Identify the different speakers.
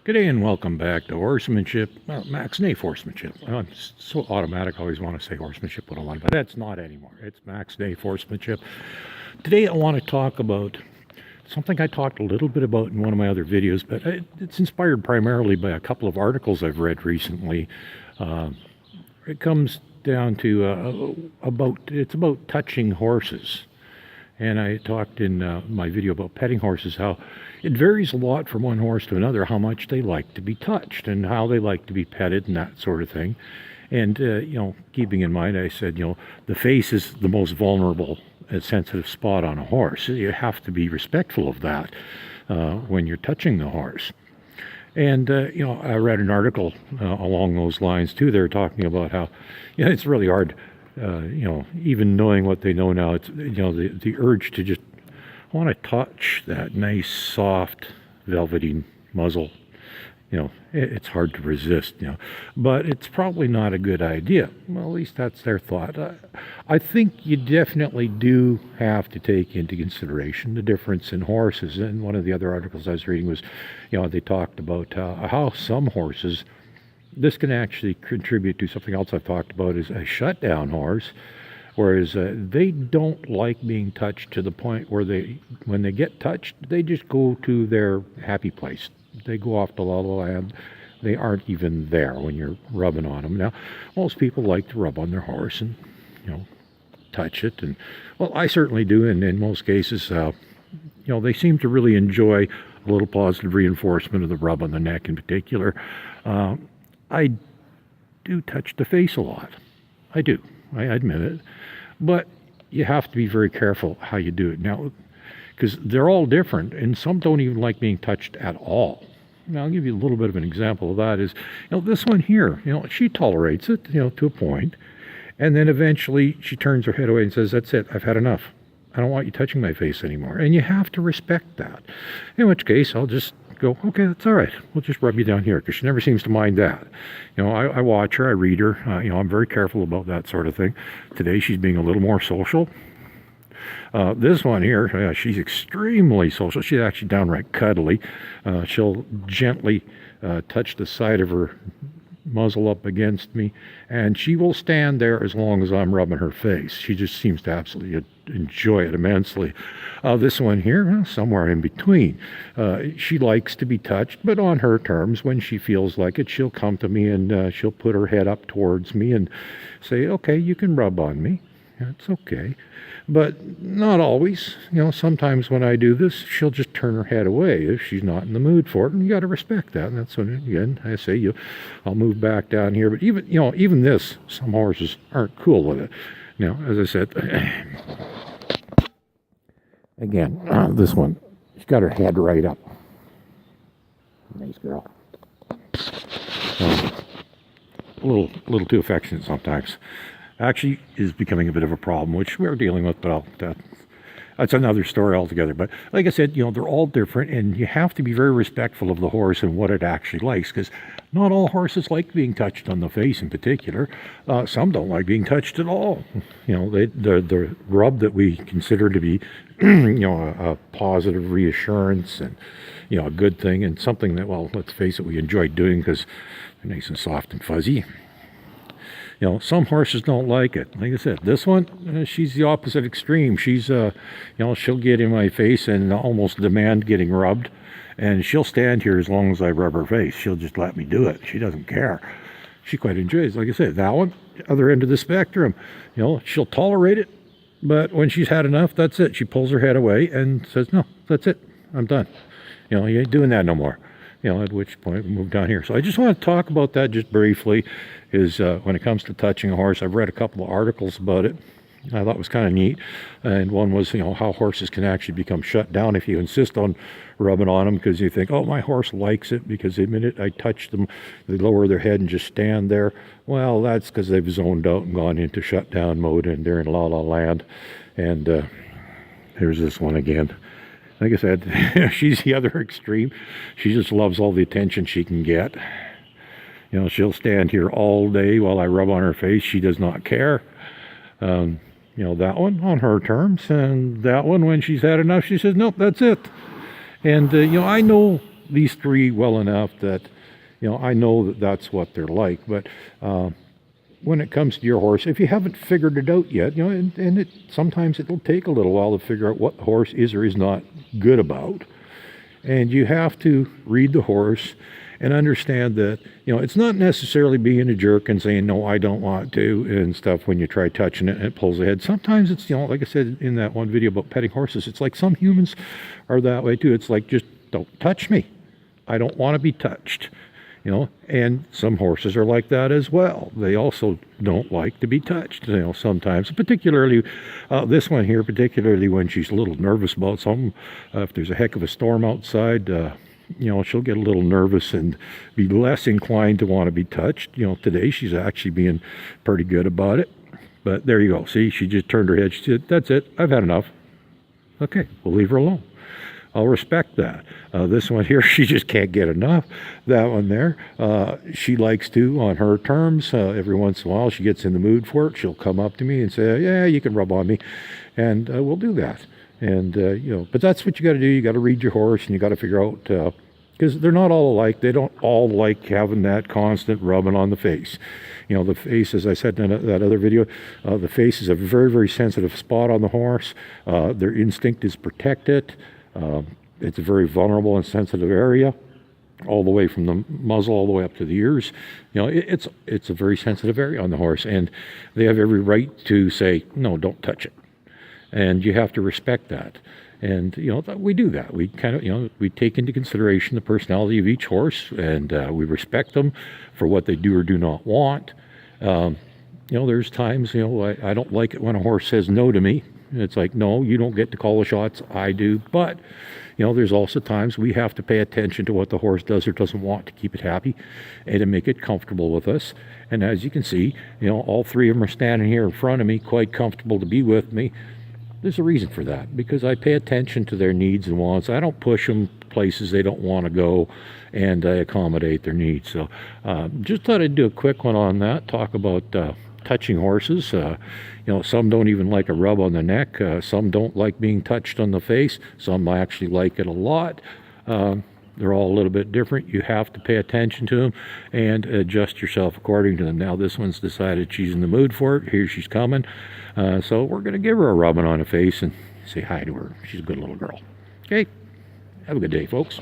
Speaker 1: Good day and welcome back to Horsemanship. Well, Max Nafe Horsemanship. I'm so automatic, I always want to say Horsemanship 101, but that's not anymore. It's Max Nafe Horsemanship. Today I want to talk about something I talked a little bit about in one of my other videos, but it's inspired primarily by a couple of articles I've read recently. It comes down to it's about touching horses. And I talked in my video about petting horses how it varies a lot from one horse to another how much they like to be touched and how they like to be petted and that sort of thing. And, keeping in mind, I said, the face is the most vulnerable and sensitive spot on a horse. You have to be respectful of that when you're touching the horse. And, I read an article along those lines, too. They're talking about how, it's really hard. Even knowing what they know now, it's, the urge to just want to touch that nice, soft, velvety muzzle, it's hard to resist, but it's probably not a good idea. Well, at least that's their thought. I think you definitely do have to take into consideration the difference in horses. And one of the other articles I was reading was, they talked about how some horses, this can actually contribute to something else I've talked about, is a shutdown horse, whereas they don't like being touched to the point where when they get touched, they just go to their happy place. They go off to la la land. They aren't even there when you're rubbing on them. Now, most people like to rub on their horse and, touch it. And, well, I certainly do. And in most cases, they seem to really enjoy a little positive reinforcement of the rub on the neck in particular. I do touch the face a lot. I do. I admit it. But you have to be very careful how you do it. Now, because they're all different, and some don't even like being touched at all. Now, I'll give you a little bit of an example of that is, this one here, she tolerates it, to a point, and then eventually she turns her head away and says, that's it, I've had enough. I don't want you touching my face anymore. And you have to respect that. In which case, I'll just go, okay, that's all right. We'll just rub you down here, because she never seems to mind that. I watch her, I read her. I'm very careful about that sort of thing. Today, she's being a little more social. This one here, she's extremely social. She's actually downright cuddly. She'll gently touch the side of her muzzle up against me, and she will stand there as long as I'm rubbing her face. She just seems to absolutely enjoy it immensely. This one here, somewhere in between. She likes to be touched, but on her terms. When she feels like it, she'll come to me and she'll put her head up towards me and say, okay, you can rub on me. It's okay. But not always. Sometimes when I do this, she'll just turn her head away if she's not in the mood for it, and you got to respect that. And that's when, again, I say, I'll move back down here. But even this, some horses aren't cool with it. Now, as I said, again, this one, she's got her head right up. Nice girl. A little too affectionate sometimes. Actually is becoming a bit of a problem, which we're dealing with, but that's another story altogether. But like I said, they're all different, and you have to be very respectful of the horse and what it actually likes, because not all horses like being touched on the face in particular. Some don't like being touched at all. The rub that we consider to be, a positive reassurance and, a good thing, and something that, well, let's face it, we enjoy doing because they're nice and soft and fuzzy. Some horses don't like it. Like I said, this one, she's the opposite extreme. She's, she'll get in my face and almost demand getting rubbed. And she'll stand here as long as I rub her face. She'll just let me do it. She doesn't care. She quite enjoys it. Like I said, that one, other end of the spectrum, she'll tolerate it. But when she's had enough, that's it. She pulls her head away and says, no, that's it. I'm done. You ain't doing that no more. At which point we move down here. So I just want to talk about that just briefly, is when it comes to touching a horse. I've read a couple of articles about it. I thought it was kind of neat. And one was, how horses can actually become shut down if you insist on rubbing on them, because you think, oh, my horse likes it because the minute I touch them, they lower their head and just stand there. Well, that's because they've zoned out and gone into shutdown mode and they're in la la land. And here's this one again. Like I said, she's the other extreme. She just loves all the attention she can get. She'll stand here all day while I rub on her face. She does not care. That one on her terms, and that one, when she's had enough, she says, nope, that's it. And, I know these three well enough that, I know that that's what they're like. But when it comes to your horse, if you haven't figured it out yet, and sometimes it'll take a little while to figure out what the horse is or is not good about. And you have to read the horse and understand that, it's not necessarily being a jerk and saying, no, I don't want to, and stuff when you try touching it and it pulls ahead. Sometimes it's, like I said in that one video about petting horses, it's like some humans are that way too. It's like, just don't touch me. I don't want to be touched. And some horses are like that as well. They also don't like to be touched, sometimes, particularly this one here, particularly when she's a little nervous about something. If there's a heck of a storm outside, she'll get a little nervous and be less inclined to want to be touched. Today she's actually being pretty good about it. But there you go. See, she just turned her head. She said, that's it. I've had enough. Okay, we'll leave her alone. I'll respect that. This one here, she just can't get enough. That one there, she likes to, on her terms, every once in a while she gets in the mood for it. She'll come up to me and say, yeah, you can rub on me. And we'll do that. And, but that's what you got to do. You got to read your horse, and you got to figure out, because they're not all alike. They don't all like having that constant rubbing on the face. The face, as I said in that other video, the face is a very, very sensitive spot on the horse. Their instinct is protect it. It's a very vulnerable and sensitive area, all the way from the muzzle all the way up to the ears. It's a very sensitive area on the horse, and they have every right to say, no, don't touch it. And you have to respect that. And, we do that. We kind of, we take into consideration the personality of each horse, and we respect them for what they do or do not want. There's times, I don't like it when a horse says no to me. It's like, no, you don't get to call the shots, I do. But, there's also times we have to pay attention to what the horse does or doesn't want to keep it happy and to make it comfortable with us. And as you can see, all three of them are standing here in front of me, quite comfortable to be with me. There's a reason for that, because I pay attention to their needs and wants. I don't push them places they don't want to go, and I accommodate their needs. So just thought I'd do a quick one on that, talk about touching horses. Some don't even like a rub on the neck. Some don't like being touched on the face. Some actually like it a lot. They're all a little bit different. You have to pay attention to them and adjust yourself according to them. Now this one's decided she's in the mood for it. Here she's coming. So we're going to give her a rubbing on the face and say hi to her. She's a good little girl. Okay. Have a good day, folks.